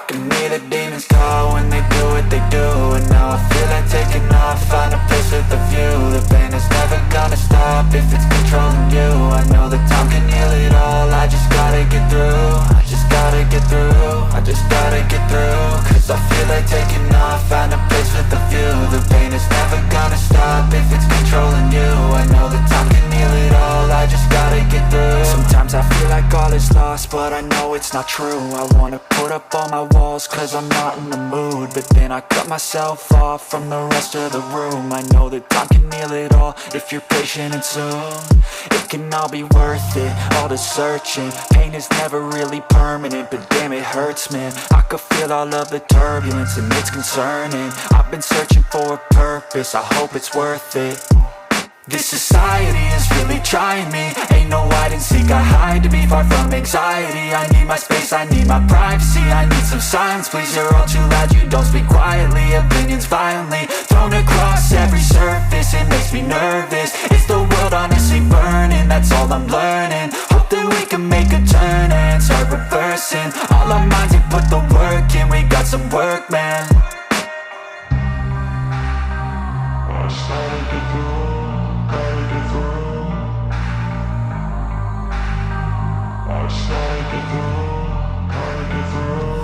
can hear the demons call when they do what they do. And now I feel like taking off, find a place with a view. The pain is never gonna stop if it's controlling you. I know that time can heal it all, I just gotta get through. I just gotta get through, I just gotta get through. Cause I feel like taking off, find a place with a view. The pain is never gonna stop if it's controlling you. I know that time can heal it all, I just gotta get through. Sometimes I feel like all is lost, but I know it's not true. I wanna put up all my walls cause I'm not in the mood, but then I cut myself off from the rest of the room. I know that time can heal it all if you're patient and soon. It can all be worth it, all the searching. Pain is never really permanent, but damn it hurts, man. I could feel all of the turbulence and it's concerning. I've been searching for a purpose, I hope it's worth it. This society is really trying me. Ain't no hide and seek, I hide to be far from anxiety. I need my space, I need my privacy. I need some silence, please, you're all too loud. You don't speak quietly, opinions violently thrown across every surface. It makes me nervous, it's the world honestly burning. That's all I'm learning, hope that we can make a turn and start reversing. All our minds, we put the work in, we got some work, man. I started to grow.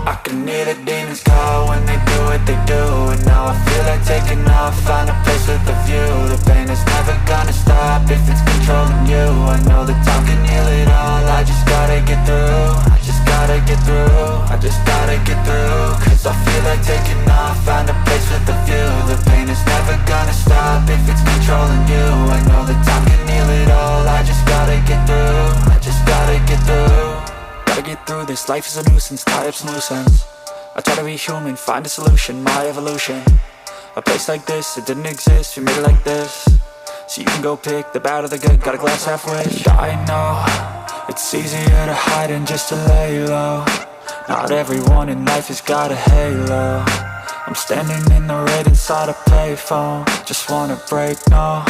I can hear the demons call when they do what they do. And now I feel like taking off, find a place with a view. The pain is never gonna stop if it's controlling you. I know that time can heal it all, I just gotta get through. I just gotta get through, I just gotta get through. Cause I feel like taking off, find a place with a view. The pain is never gonna stop if it's controlling you. I know that time can heal it all, I just gotta get through. I just gotta get through. Gotta get through this, life is a nuisance, tie up some loose ends. I try to be human, find a solution, my evolution. A place like this, it didn't exist, we made it like this. So you can go pick the bad or the good, got a glass halfway. I know, it's easier to hide than just to lay low. Not everyone in life has got a halo. I'm standing in the red inside a payphone, just wanna break, no.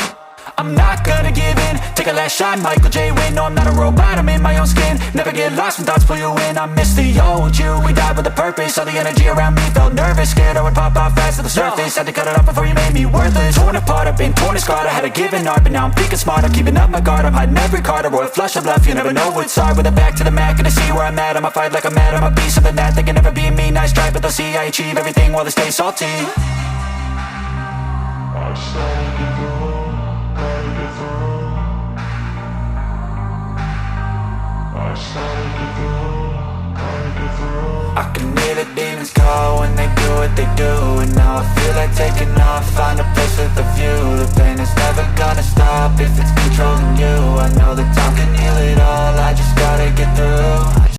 I'm not gonna give in, take a last shot, Michael J. Win. No, I'm not a robot, I'm in my own skin. Never get lost when thoughts pull you in. I miss the old you, we died with a purpose. All the energy around me felt nervous, scared I would pop off fast to the surface. Had to cut it off before you made me worthless. Torn apart, I've been torn and scarred. I had a given art, but now I'm thinking smart. I'm keeping up my guard, I'm hiding every card. A royal flush of love, you never know what's hard. With a back to the mat, gonna see where I'm at. I'ma fight like I'm mad, I'ma be something that they can never be me. Nice try, but they'll see I achieve everything while they stay salty. I started to grow. I can hear the demons call when they do what they do. And now I feel like taking off, find a place with a view. The pain is never